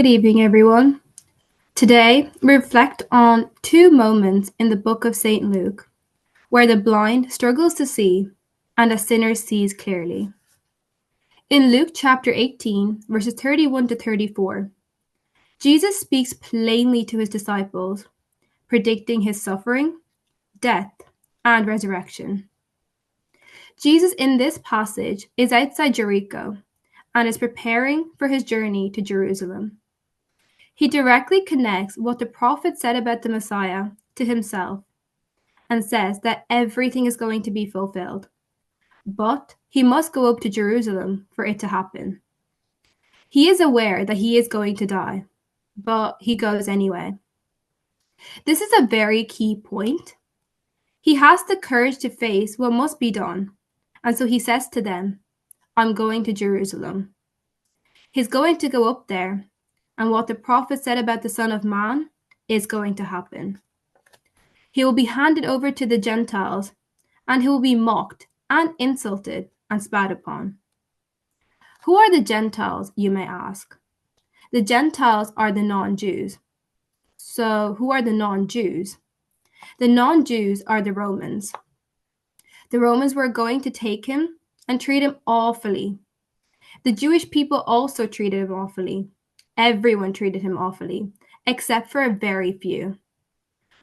evening, everyone. Today, we reflect on two moments in the book of St. Luke, where the blind struggles to see and a sinner sees clearly. In Luke chapter 18, verses 31 to 34, Jesus speaks plainly to his disciples, predicting his suffering, death, and resurrection. Jesus in this passage is outside Jericho and is preparing for his journey to Jerusalem. He directly connects what the prophet said about the Messiah to himself and says that everything is going to be fulfilled. But he must go up to Jerusalem for it to happen. He is aware that he is going to die, but he goes anyway. This is a very key point. He has the courage to face what must be done, and so he says to them, I'm going to Jerusalem. He's going to go up there, and what the prophet said about the Son of Man is going to happen. He will be handed over to the Gentiles, and he will be mocked and insulted and spat upon. Who are the Gentiles, you may ask? The Gentiles are the non-Jews. So who are the non-Jews? The non-Jews are the Romans. The Romans were going to take him and treat him awfully. The Jewish people also treated him awfully. Everyone treated him awfully, except for a very few.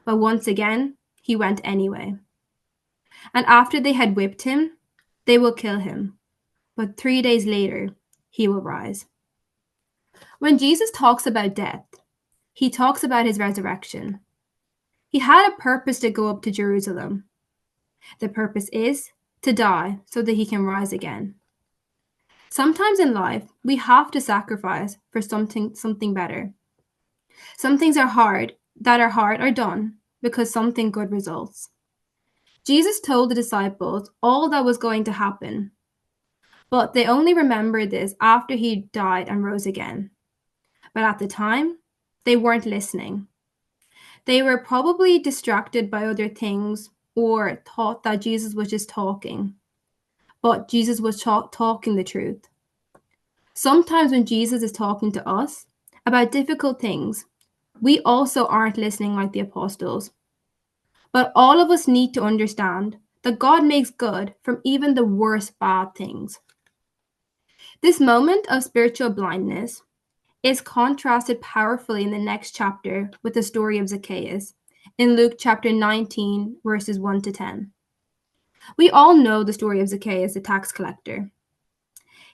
But once again, he went anyway. And after they had whipped him, they will kill him. But 3 days later, he will rise. When Jesus talks about death, he talks about his resurrection. He had a purpose to go up to Jerusalem. The purpose is to die so that he can rise again. Sometimes in life, we have to sacrifice for something better. Some things are done because something good results. Jesus told the disciples all that was going to happen, but they only remembered this after he died and rose again. But at the time, they weren't listening. They were probably distracted by other things or thought that Jesus was just talking. But Jesus was talking the truth. Sometimes when Jesus is talking to us about difficult things, we also aren't listening like the apostles. But all of us need to understand that God makes good from even the worst bad things. This moment of spiritual blindness is contrasted powerfully in the next chapter with the story of Zacchaeus in Luke chapter 19, verses 1 to 10. We all know the story of Zacchaeus, the tax collector.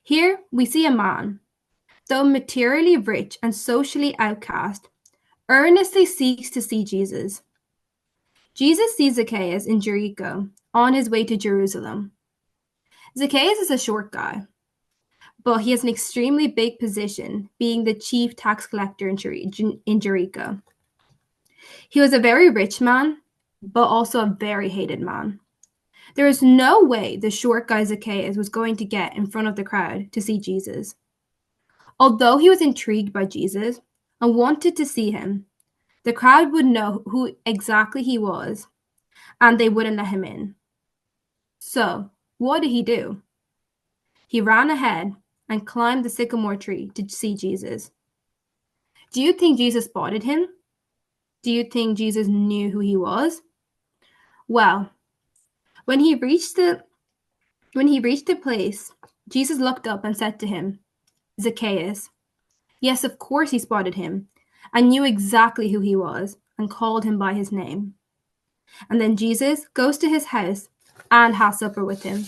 Here we see a man, though materially rich and socially outcast, earnestly seeks to see Jesus. Jesus sees Zacchaeus in Jericho on his way to Jerusalem. Zacchaeus is a short guy, but he has an extremely big position, being the chief tax collector in Jericho. He was a very rich man, but also a very hated man. There is no way the short guy Zacchaeus was going to get in front of the crowd to see Jesus. Although he was intrigued by Jesus and wanted to see him, the crowd would know who exactly he was, and they wouldn't let him in. So, what did he do? He ran ahead and climbed the sycamore tree to see Jesus. Do you think Jesus spotted him? Do you think Jesus knew who he was? Well, when he reached the place, Jesus looked up and said to him, Zacchaeus. Yes, of course he spotted him and knew exactly who he was and called him by his name. And then Jesus goes to his house and has supper with him.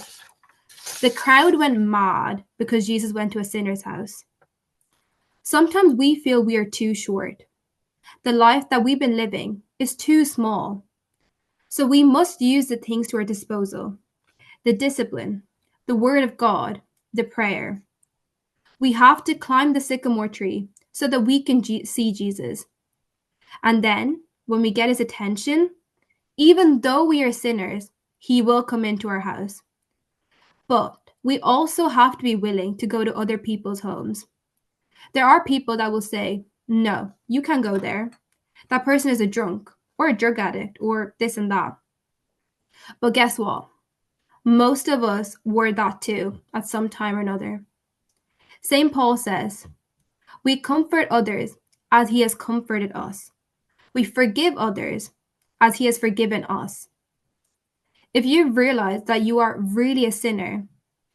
The crowd went mad because Jesus went to a sinner's house. Sometimes we feel we are too short. The life that we've been living is too small. So we must use the things to our disposal. The discipline, the word of God, the prayer. We have to climb the sycamore tree so that we can see Jesus. And then, when we get his attention, even though we are sinners, he will come into our house. But we also have to be willing to go to other people's homes. There are people that will say, no, you can't go there. That person is a drunk or a drug addict or this and that. But guess what? Most of us were that too at some time or another. St. Paul says, We comfort others as he has comforted us. We forgive others as he has forgiven us. If you've realized that you are really a sinner,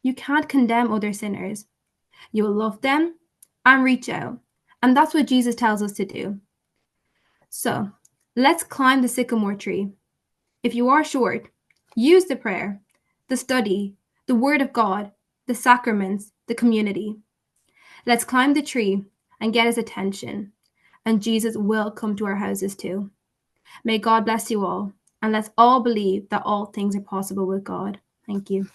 you can't condemn other sinners. You will love them and reach out. And that's what Jesus tells us to do. So let's climb the sycamore tree. If you are short, use the prayer, the study, the word of God, the sacraments, the community. Let's climb the tree and get his attention. And Jesus will come to our houses too. May God bless you all. And let's all believe that all things are possible with God. Thank you.